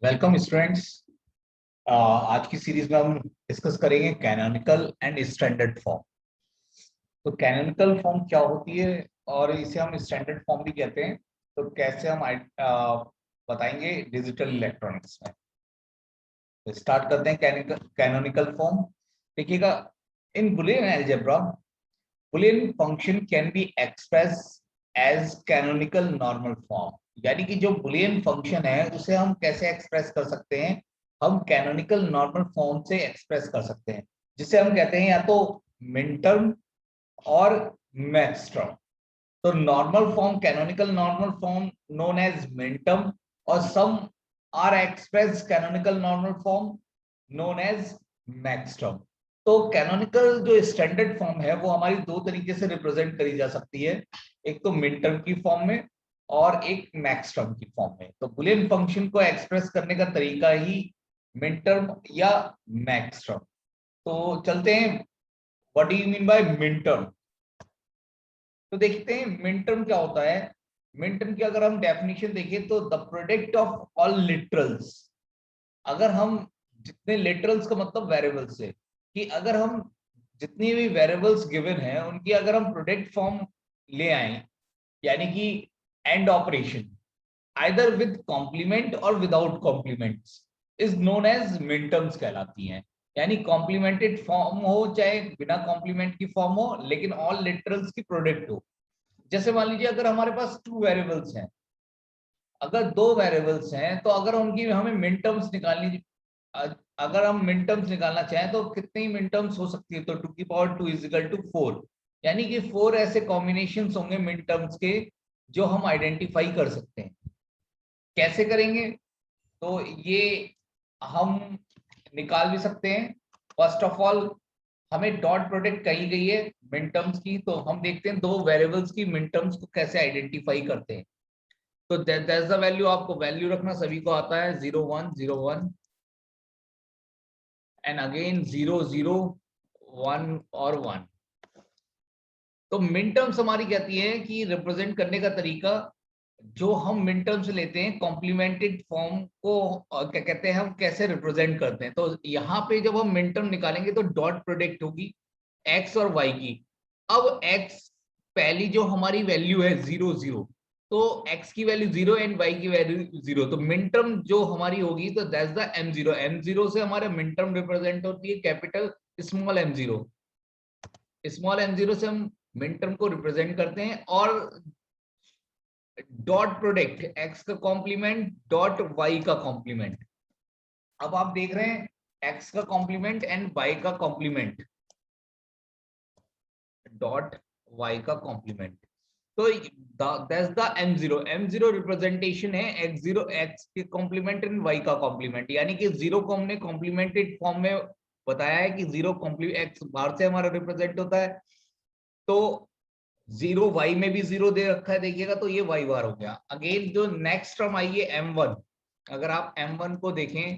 Welcome students. आज की series में हम डिस्कस करेंगे कैनोनिकल एंड स्टैंडर्ड फॉर्म। तो कैनोनिकल फॉर्म क्या होती है और इसे हम स्टैंडर्ड फॉर्म भी कहते हैं। तो कैसे हम बताएंगे डिजिटल इलेक्ट्रॉनिक्स में। तो स्टार्ट करते हैं कैनोनिकल फॉर्म। देखिएगा, in Boolean algebra Boolean function can be express as canonical normal form. यानी कि जो बुलियन फंक्शन है उसे हम कैसे एक्सप्रेस कर सकते हैं, हम कैनोनिकल नॉर्मल फॉर्म से एक्सप्रेस कर सकते हैं, जिसे हम कहते हैं या तो मिन टर्म और मैक्स टर्म। तो normal form, canonical normal form known as min term, और sum are express canonical normal form known as max term. तो कैनोनिकल जो स्टैंडर्ड फॉर्म है वो हमारी दो तरीके से रिप्रेजेंट करी जा सकती है, एक तो मिन टर्म की फॉर्म में और एक मैक्स टर्म की फॉर्म में। तो बुलियन फंक्शन को एक्सप्रेस करने का तरीका ही मिन टर्म या मैक्स टर्म। तो चलते हैं, what do you mean by min term. तो देखते हैं मिन टर्म क्या होता है। मिन टर्म की अगर हम डेफिनेशन देखें तो the product of all literals. अगर हम जितने लिटरल्स का मतलब वेरिएबल्स है, कि अगर हम जितनी भी वेरिएबल्स गिवन है उनकी अगर हम प्रोडक्ट फॉर्म ले आए, यानी कि AND operation either with complement और without complements is known as min terms कहलाती हैं। यानी कॉम्प्लीमेंटेड फॉर्म हो चाहे बिना कॉम्प्लीमेंट की फॉर्म हो, लेकिन ऑल लिटरल्स की प्रोडक्ट हो। जैसे मान लीजिए अगर हमारे पास टू वेरिएबल्स हैं, अगर दो वेरिएबल्स हैं तो अगर उनकी हमें मिन टर्म्स निकालनी, अगर हम मिन टर्म्स निकालना चाहें तो कितनी मिन टर्म्स हो सकती है, तो 2 की पावर 2 इज इक्वल टू 4। यानी कि 4 ऐसे कॉम्बिनेशंस होंगे मिन टर्म्स के जो हम आइडेंटिफाई कर सकते हैं। कैसे करेंगे, तो ये हम निकाल भी सकते हैं। फर्स्ट ऑफ ऑल हमें डॉट प्रोडक्ट कही गई है मिन टर्म्स की, तो हम देखते हैं दो वेरिएबल्स की मिन टर्म्स को कैसे आइडेंटिफाई करते हैं। तो दैट्स द वैल्यू, आपको वैल्यू रखना सभी को आता है, 0 1 0 1 एंड अगेन 0 0 1 और 1। तो मिन टर्म्स हमारी कहती है कि रिप्रेजेंट करने का तरीका, जो हम मिन टर्म्स लेते हैं कॉम्प्लीमेंटेड फॉर्म को क्या कहते हैं, हम कैसे रिप्रेजेंट करते हैं। तो यहाँ पे जब हम मिन टर्म निकालेंगे तो डॉट प्रोडक्ट होगी एक्स और वाई की। अब एक्स पहली जो हमारी वैल्यू है 0 0, तो x की वैल्यू 0 एंड y की वैल्यू 0, तो मिन टर्म जो हमारी होगी तो दैट्स द m0। m0 से हमारे मिन टर्म रिप्रेजेंट होती है capital small m0। Small m0 से हम मिन टर्म को रिप्रेजेंट करते हैं, और डॉट प्रोडक्ट x का कॉम्प्लीमेंट डॉट y का कॉम्प्लीमेंट। अब आप देख रहे हैं x का कॉम्प्लीमेंट एंड y का कॉम्प्लीमेंट डॉट y का कॉम्प्लीमेंट। तो that's the m0। m0 representation है x0 x के कॉम्प्लीमेंट एंड y का कॉम्प्लीमेंट। यानी कि 0 को हमने कॉम्प्लीमेंटेड फॉर्म में बताया है कि 0 x बाहर से हमारा रिप्रेजेंट होता है, तो 0 y में भी 0 दे रखा है, देखिएगा तो ये y बार हो गया। अगेन जो नेक्स्ट टर्म आई है m1, अगर आप m1 को देखें,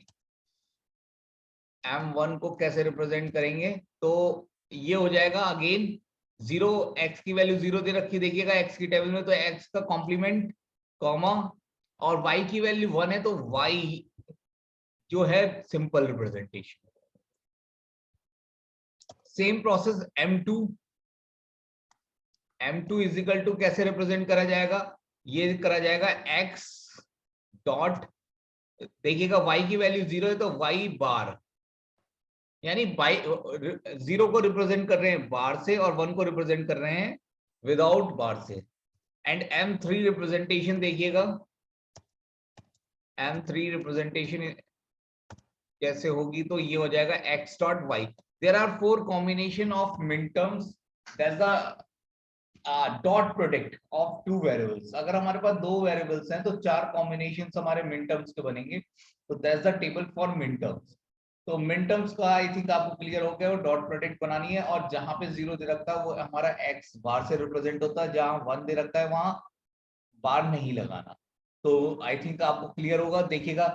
m1 को कैसे रिप्रेजेंट करेंगे, तो ये हो जाएगा अगेन 0 x की वैल्यू 0 दे रखी, देखिएगा x की टेबल में, तो x का कॉम्प्लीमेंट कॉमा, और y की वैल्यू 1 है तो y जो है simple representation. Same process m2। m2 is equal to कैसे रिप्रेजेंट करा जाएगा, ये करा जाएगा x डॉट, देखिएगा y की वैल्यू 0 है तो y बार, यानी बाई 0 को रिप्रेजेंट कर रहे हैं बार से और 1 को रिप्रेजेंट कर रहे हैं विदाउट बार से। एंड m3 रिप्रेजेंटेशन देखिएगा, m3 रिप्रेजेंटेशन कैसे होगी, तो ये हो जाएगा x dot y। There are 4 combination of min terms, that's the dot product of two variables. अगर हमारे पास दो वेरिएबल्स हैं तो 4 कॉम्बिनेशंस हमारे मिन टर्म्स के बनेंगे। तो दैट्स द टेबल फॉर मिन टर्म्स। तो मिन टर्म्स का आई थिंक आपको क्लियर हो गया, वो डॉट प्रोडक्ट बनानी है, और जहां पे 0 दे रखता है वो हमारा x बार से रिप्रेजेंट होता है, जहां 1 दे रखता है वहां बार नहीं लगाना। तो आई थिंक आपको क्लियर होगा। देखिएगा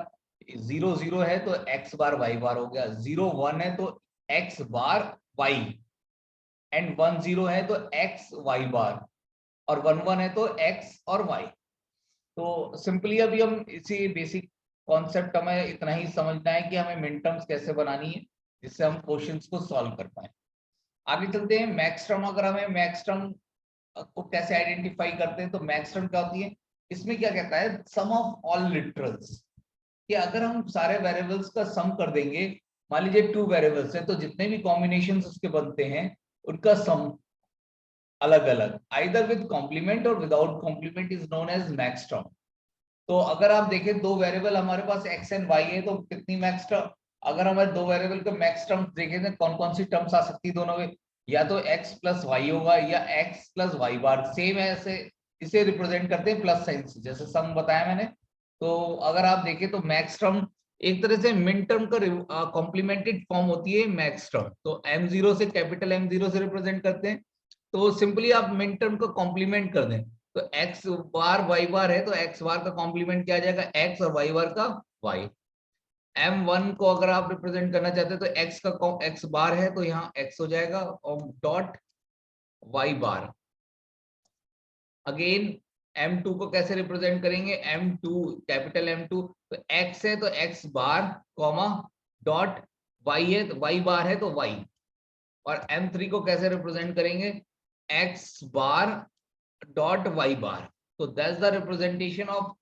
0 0 है तो x बार y बार हो गया, 0 1 है तो x बार y, एंड 1 0 है तो x y बार, और 1 1 है तो x और y। तो सिंपली अभी हम इसी बेसिक कॉन्सेप्ट हमें इतना ही समझना है कि हमें मिन टर्म्स कैसे बनानी है जिससे हम क्वेश्चंस को सॉल्व कर पाए। आगे चलते हैं। मैक्स टर्म, अगर हमें मैक्स टर्म को कैसे आइडेंटिफाई करते हैं, तो मैक्स टर्म क्या होती है, इसमें क्या कहता है, सम ऑफ ऑल लिटरल्स, कि अगर हम सारे वेरिएबल्स का सम कर देंगे, मान लीजिए 2 वेरिएबल्स हैं तो जितने भी कॉम्बिनेशंस उसके बनते हैं उनका सम अलग अलग, आइदर विद कॉम्प्लीमेंट और without complement, is known as max term. तो अगर आप देखें 2 वेरिएबल हमारे पास x एंड y है, तो कितनी मैक्स टर्म, अगर हमारे 2 वेरिएबल के मैक्स टर्म्स देखें तो कौन कौन सी टर्म्स आ सकती है दोनों में, या तो x प्लस वाई होगा या x प्लस वाई बार, सेम ऐसे इसे रिप्रेजेंट करते हैं प्लस साइन से, जैसे सम बताया मैंने। तो अगर आप देखें तो मैक्स टर्म एक तरह से मिन टर्म का कॉम्प्लीमेंटेड फॉर्म होती है मैक्स टर्म। तो m0 से कैपिटल M0 से रिप्रेजेंट करते हैं, तो सिंपली आप मिन टर्म का कॉम्प्लीमेंट कर दें, तो x बार y बार है तो x बार का कॉम्प्लीमेंट क्या आ जाएगा, x, और y बार का y। m1 को अगर आप रिप्रेजेंट करना चाहते हैं तो x का x बार है तो यहाँ x हो जाएगा, और डॉट y बार। अगेन m2 को कैसे रिप्रेजेंट करेंगे, m2 कैपिटल M2, तो x है तो x bar comma dot y है तो y बार है तो y। और m3 को कैसे रिप्रेजेंट करेंगे, x बार डॉट y बार। तो that's the representation of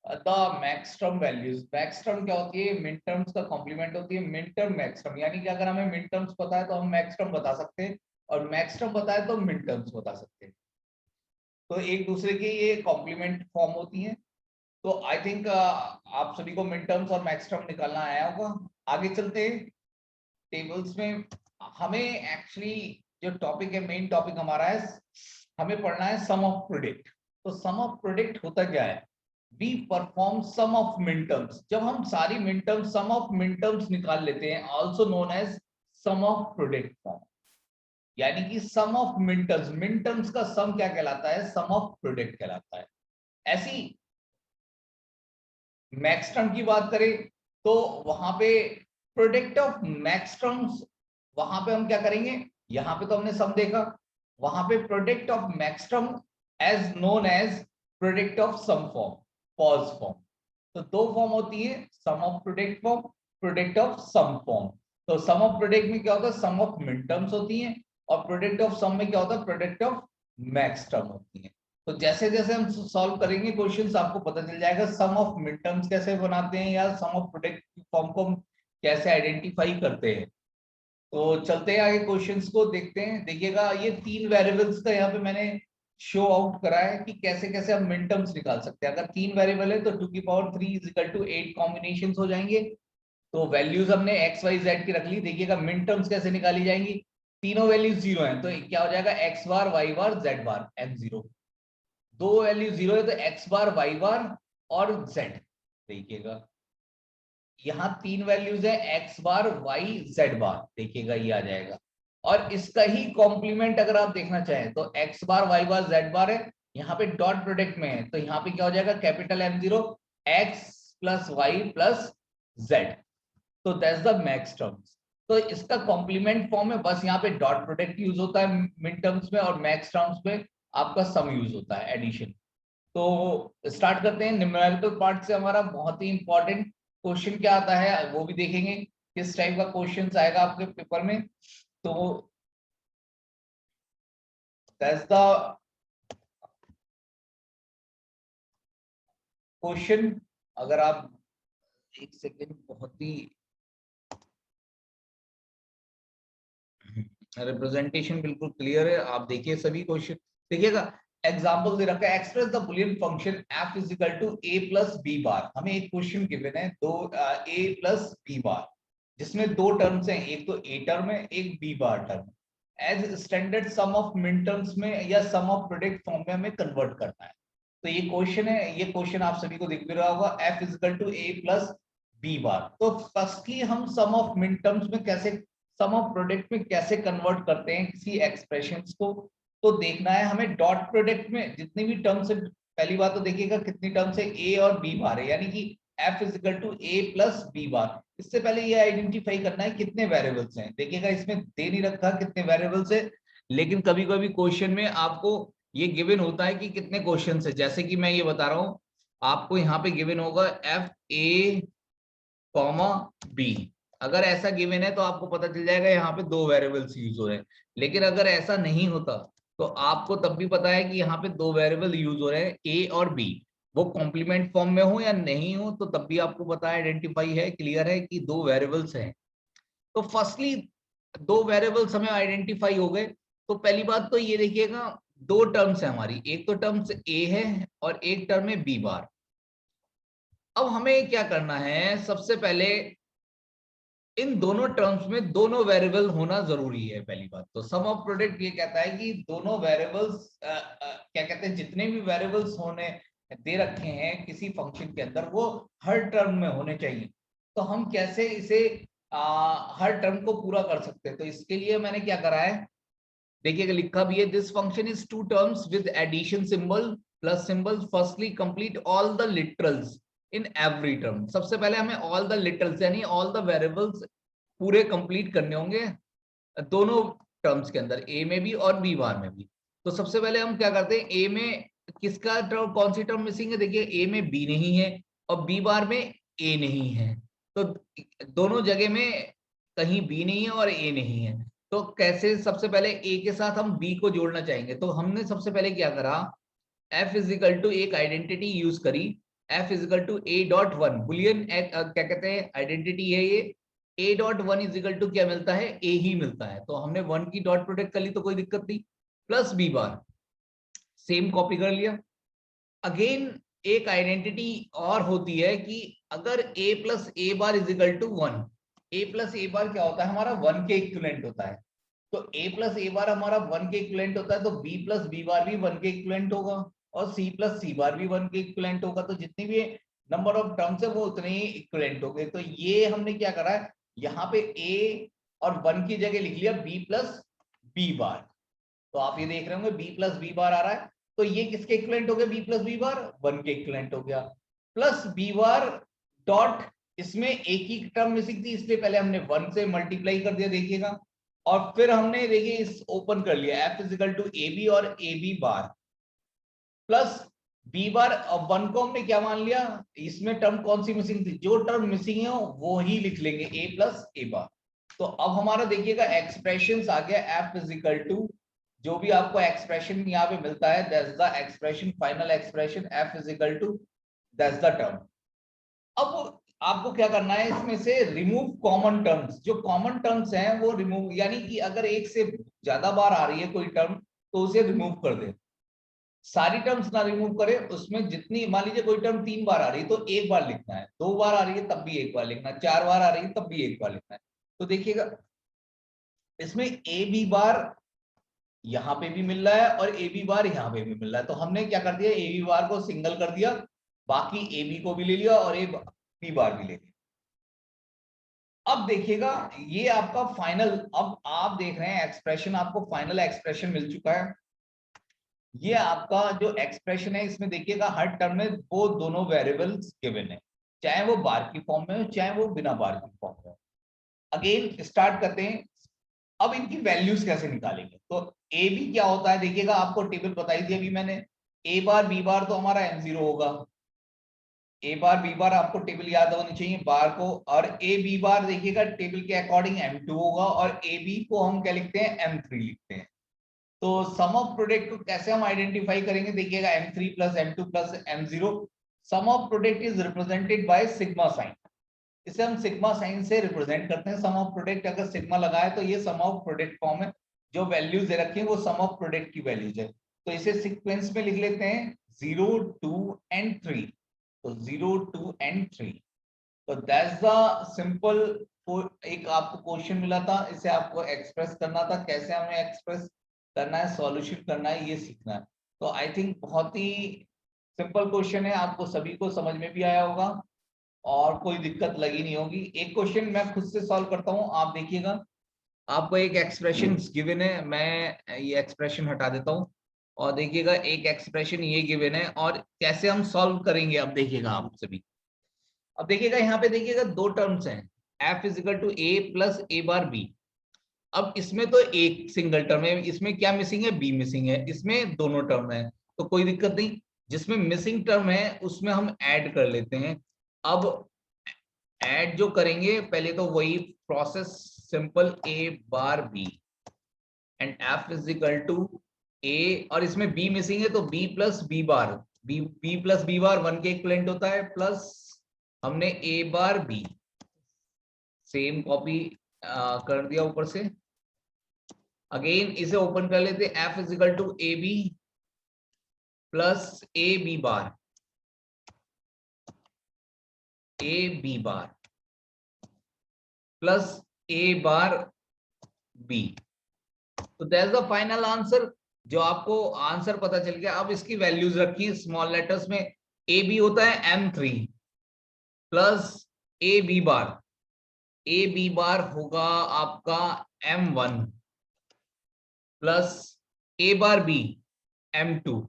the max term values. Max term क्या होती है, मिन टर्म्स का कॉम्प्लीमेंट होती है मिन टर्म मैक्स टर्म, यानी कि अगर हमें मिन टर्म्स पता है तो हम मैक्स टर्म बता सकते हैं, और मैक्स टर्म पता है तो मिन टर्म्स बता सकते हैं। तो एक दूसरे के ये कॉम्प्लीमेंट फॉर्म होती हैं। तो आई थिंक आप सभी को मिन टर्म्स और मैक्स टर्म निकालना आया होगा। आगे चलते हैं टेबल्स में। हमें एक्चुअली जो टॉपिक है, मेन टॉपिक हमारा है, हमें पढ़ना है सम ऑफ प्रोडक्ट। तो सम ऑफ प्रोडक्ट होता क्या है, we perform sum of min terms. जब हम सारी min terms, sum of min terms निकाल लेते हैं, also known as sum of product form, यानी कि sum of min terms, min terms का सम क्या कहलाता है, सम ऑफ प्रोडक्ट कहलाता है। ऐसी मैक्स टर्म की बात करें तो वहां पे प्रोडक्ट ऑफ मैक्स टर्म्स, वहां पे हम क्या करेंगे, यहां पे तो हमने सम देखा, वहां पे product of max term as known as product of sum form, POS form. तो 2 फॉर्म होती है, sum of product form, product of sum form. तो सम ऑफ प्रोडक्ट में क्या होता है, सम ऑफ मिन टर्म्स होती है, और प्रोडक्ट ऑफ सम में क्या होता है, प्रोडक्ट ऑफ मैक्स टर्म होती है। तो जैसे जैसे हम सॉल्व करेंगे क्वेश्चंस, आपको पता चल जाएगा सम ऑफ मिड टर्म्स कैसे बनाते हैं, या सम ऑफ प्रोडक्ट फॉर्म को हम कैसे आइडेंटिफाई करते हैं। तो चलते हैं आगे, क्वेश्चंस को देखते हैं। देखिएगा ये 3 वेरिएबल्स का यहाँ पे मैंने शो आउट करा है कि कैसे कैसे हम मिड टर्म्स निकाल सकते हैं। अगर 3 वेरिएबल है तो 2 की power 3 is equal to 8 combinations हो जाएंगे। तो वैल्यूज हमने x y z की रख ली। देखिएगा मिड टर्म्स कैसे निकाली जाएंगी, तीनों वैल्यूज 0 हैं तो क्या हो जाएगा, x बार y बार z बार m0। 2 वैल्यू 0 है तो x बार y बार और z। देखिएगा यहाँ 3 वैल्यूज है, x बार y z बार, देखिएगा ये आ जाएगा। और इसका ही कॉम्प्लीमेंट अगर आप देखना चाहें तो x बार y बार z बार है, यहाँ पे डॉट प्रोडक्ट में है तो यहाँ पे क्या हो जाएगा, capital M0 x plus y plus z। तो दैट्स द मैक्स टर्म्स। तो इसका कॉम्प्लीमेंट फॉर्म है, बस यहाँ पे डॉट प्रोडक्ट यूज होता है मिड टर्म्स में, और मैक्स टर्म्स में आपका सम यूज होता है, एडिशन। तो स्टार्ट करते हैं न्यूमेरिकल पार्ट से। हमारा बहुत ही इंपॉर्टेंट क्वेश्चन क्या आता है वो भी देखेंगे, किस टाइप का क्वेश्चन आएगा आपके पेपर में। तो दैट्स द क्वेश्चन। अगर आप एक सेकेंड, बहुत ही रिप्रेजेंटेशन बिल्कुल क्लियर है, आप देखिए सभी क्वेश्चन। देखिएगा एग्जांपल दे रखा है, express the Boolean function f is equal to a plus b bar. हमें एक क्वेश्चन गिवन है, दो a प्लस b बार, जिसमें 2 टर्म्स हैं, एक तो a टर्म है, एक b bar term. As standard sum of min terms में या सम ऑफ प्रोडक्ट फॉर्म में हमें कन्वर्ट करना है। तो ये क्वेश्चन है, ये क्वेश्चन आप सभी को दिख भी रहा होगा, f is equal to a plus b bar. तो फर्स्टली हम सम ऑफ मिन टर्म्स में कैसे, सम ऑफ प्रोडक्ट में कैसे कन्वर्ट करते हैं किसी एक्सप्रेशंस को, तो देखना है हमें। डॉट प्रोडक्ट में जितनी भी टर्म्स है, पहली बात तो देखिएगा कितनी टर्म्स है, a और b बार है, यानी कि f is equal to a plus b bar. इससे पहले ये आइडेंटिफाई करना है कितने वेरिएबल्स हैं। देखिएगा इसमें दे नहीं रखा कितने वेरिएबल्स है, लेकिन कभी कभी क्वेश्चन में आपको ये गिवन होता है कि कितने क्वेश्चन है। जैसे कि मैं ये बता रहा हूँ आपको यहाँ पे गिवन होगा एफ ए कॉमा बी। अगर ऐसा गिवन है तो आपको पता चल जाएगा यहाँ पे दो वेरिएबल्स यूज हो रहे हैं। लेकिन अगर ऐसा नहीं होता तो आपको तब भी पता है कि यहाँ पे दो वेरिएबल यूज हो रहे हैं ए और बी, वो कॉम्प्लीमेंट फॉर्म में हो या नहीं हो, तो तब भी आपको पता है, आइडेंटिफाई है, क्लियर है कि दो वेरिएबल्स हैं। तो फर्स्टली दो वेरिएबल्स हमें आइडेंटिफाई हो गए। तो पहली बात तो ये देखिएगा, दो टर्म्स है हमारी, एक तो टर्म्स ए है और एक टर्म है बी बार। अब हमें क्या करना है, सबसे पहले इन दोनों टर्म्स में दोनों वेरिएबल होना जरूरी है। पहली बात तो सम ऑफ प्रोडक्ट ये कहता है कि दोनों वेरिएबल्स क्या कहते हैं, जितने भी वेरिएबल्स होने दे रखे हैं किसी फंक्शन के अंदर वो हर टर्म में होने चाहिए। तो हम कैसे इसे हर टर्म को पूरा कर सकते हैं, तो इसके लिए मैंने क्या करा है, देखिएगा लिखा भी है, this function is two terms with addition symbol plus symbol, firstly complete all the literals in every term. सबसे पहले हमें ऑल द लिटरल्स यानी ऑल द वेरिएबल्स पूरे कंप्लीट करने होंगे दोनों टर्म्स के अंदर, ए में भी और बी बार में भी। तो सबसे पहले हम क्या करते हैं, ए में किसका टर्म, कौन सी टर्म मिसिंग है, देखिए ए में बी नहीं है और बी बार में ए नहीं है। तो दोनों जगह में कहीं बी नहीं है और ए नहीं है। तो कैसे, सबसे पहले ए के साथ हम बी को जोड़ना चाहेंगे, तो हमने सबसे पहले क्या करा, एफ इज इक्वल टू एक आइडेंटिटी यूज करी, F is equal to A dot one, Boolean क्या कहते हैं आइडेंटिटी है ये, A dot one is equal to क्या मिलता है, ए ही मिलता है। तो हमने वन की डॉट प्रोडक्ट कर ली तो कोई दिक्कत नहीं, plus B bar same copy कर लिया। अगेन एक आइडेंटिटी और होती है कि अगर a plus A bar is equal to one, A plus A bar क्या होता है, हमारा वन के इक्विवेलेंट होता है। तो a प्लस ए बार हमारा वन के इक्विवेलेंट होता है, तो b प्लस बी बार भी वन के इक्विवेलेंट होगा और c प्लस सी बार भी वन के इक्विवेलेंट होगा। तो जितनी भी नंबर ऑफ टर्म्स है वो उतने ही इक्विवेलेंट हो गए। तो ये हमने क्या करा है, यहाँ पे a और वन की जगह लिख लिया b प्लस बी बार। तो आप ये देख रहे होंगे b प्लस बी बार आ रहा है, तो ये किसके इक्विवेलेंट हो गया, b plus B bar one के इक्विवेलेंट हो गया, प्लस बी बार डॉट, इसमें एक ही टर्म मिसिंग थी इसलिए पहले हमने वन से मल्टीप्लाई कर दिया, देखिएगा, और फिर हमने देखिए इस ओपन कर लिया F is equal to A B और A B bar plus B bar. अब वन को हमने क्या मान लिया, इसमें टर्म कौन सी मिसिंग थी, जो टर्म मिसिंग है वो ही लिख लेंगे, ए प्लस ए बार। तो अब हमारा देखिएगा एक्सप्रेशन आ गया, एफ इज इक्वल टू जो भी आपको एक्सप्रेशन यहाँ पे मिलता है, that's the expression, final expression, F is equal to that's the term. अब आपको क्या करना है, इसमें से रिमूव कॉमन टर्म्स, जो कॉमन टर्म्स हैं वो रिमूव, यानी कि अगर एक से ज्यादा बार आ रही है कोई टर्म तो उसे रिमूव कर दे, सारी टर्म्स ना रिमूव करे, उसमें जितनी, मान लीजिए कोई टर्म 3 बार आ रही है तो एक बार लिखना है, 2 बार आ रही है तब भी एक बार लिखना है, 4 बार आ रही है तब भी एक बार लिखना है। तो देखिएगा इसमें ए बी बार यहाँ पे भी मिल रहा है और ए बी बार यहाँ पे भी मिल रहा है, तो हमने क्या कर दिया, ए बी बार को सिंगल कर दिया, बाकी ए बी को भी ले लिया और ए बी बार भी ले लिया। अब देखिएगा ये आपका फाइनल, अब आप देख रहे हैं एक्सप्रेशन, आपको फाइनल एक्सप्रेशन मिल चुका है। ये आपका जो एक्सप्रेशन है इसमें देखिएगा हर टर्म में वो दोनों वेरिएबल्स गिवन है, चाहे वो बार की फॉर्म में हो चाहे वो बिना बार की फॉर्म में हो। अगेन स्टार्ट करते हैं, अब इनकी वैल्यूज कैसे निकालेंगे। तो ए बी क्या होता है, देखिएगा आपको टेबल बताई थी अभी मैंने, ए बार बी बार तो हमारा m0 होगा, ए बार बी बार आपको टेबल याद होनी चाहिए बार को, और ए बी बार देखिएगा टेबल के अकॉर्डिंग m2 होगा और ए बी को हम क्या लिखते हैं, m3 लिखते हैं। तो सम ऑफ प्रोडक्ट को कैसे हम आइडेंटिफाई करेंगे, देखिएगा m3 plus m2 plus m0, sum of product is represented by sigma sign, इसे हम सिग्मा साइन से रिप्रेजेंट करते हैं। सम ऑफ प्रोडक्ट अगर सिग्मा लगाए तो ये सम ऑफ प्रोडक्ट फॉर्म है, जो वैल्यूज दे रखी है वो सम ऑफ प्रोडक्ट की वैल्यूज है। तो इसे सीक्वेंस में लिख लेते हैं 0 2 एंड 3, तो 0 2 एंड 3। तो दैट्स द सिंपल, एक आपको क्वेश्चन मिला था, इसे आपको एक्सप्रेस करना था, कैसे हमें एक्सप्रेस करना है, सॉल्यूशन करना है, ये सीखना है। तो आई थिंक बहुत ही सिंपल क्वेश्चन है, आपको सभी को समझ में भी आया होगा और कोई दिक्कत लगी नहीं होगी। एक क्वेश्चन मैं खुद से सॉल्व करता हूं, आप देखिएगा, आपको एक एक्सप्रेशन गिवन है, मैं ये एक्सप्रेशन हटा देता हूं और देखिएगा एक एक्सप्रेशन ये गिवन है और कैसे हम सॉल्व करेंगे, अब देखिएगा आप सभी। अब देखिएगा यहाँ पे देखिएगा दो टर्म्स हैं, F is equal to A plus A bar B. अब इसमें तो एक सिंगल टर्म है, इसमें क्या मिसिंग है, बी मिसिंग है, इसमें दोनों टर्म है, तो कोई दिक्कत नहीं। जिसमें मिसिंग टर्म है उसमें हम ऐड कर लेते हैं। अब ऐड जो करेंगे पहले तो वही process, simple a bar b and f is equal to a, और इसमें b मिसिंग है तो b plus b bar, b plus b bar 1 के इक्विवेलेंट होता है, प्लस हमने a bar b same copy कर दिया ऊपर से। अगेन इसे ओपन कर लेते, f is equal to A B plus A B bar, A B bar plus A bar B. तो दैट्स द फाइनल आंसर। जो आपको आंसर पता चल गया, अब इसकी वैल्यूज रखिए स्मॉल लेटर्स में। ए बी होता है m3 plus A B bar, A B bar होगा आपका m1 plus A bar B m2।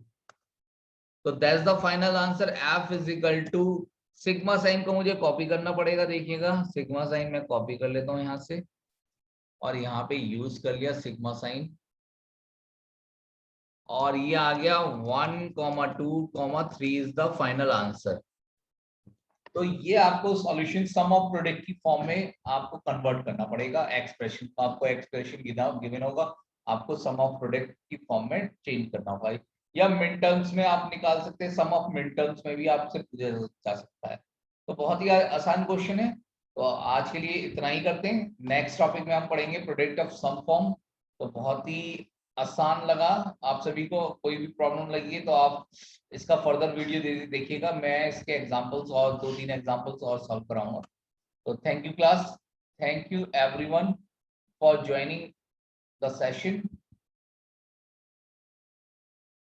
तो that's the final answer. f is equal to, sigma sign को मुझे कॉपी करना पड़ेगा, देखिएगा सिग्मा साइन मैं कॉपी कर लेता हूं यहां से और यहाँ पे यूज कर लिया सिग्मा साइन, और ये आ गया 1,2,3 इज द फाइनल आंसर। तो ये आपको सॉल्यूशन सम ऑफ प्रोडक्ट की फॉर्म में आपको कन्वर्ट करना पड़ेगा, एक्सप्रेशन को आपको एक्सप्रेशन गिवन होगा, आपको सम ऑफ प्रोडक्ट की फॉर्म में चेंज करना होगा, या मिन टर्म्स में आप निकाल सकते हैं, सम ऑफ मिन टर्म्स में भी आपसे पूछा जा सकता है। तो बहुत ही आसान क्वेश्चन है। तो आज के लिए इतना ही करते हैं, नेक्स्ट टॉपिक में हम पढ़ेंगे प्रोडक्ट ऑफ सम फॉर्म। तो बहुत ही आसान लगा आप सभी को, कोई भी प्रॉब्लम लगी है तो आप इसका फर्दर वीडियो देखिएगा, मैं इसके एग्जांपल्स और 2-3 एग्जांपल्स और सॉल्व कराऊंगा। तो thank you class, thank you everyone for joining the session.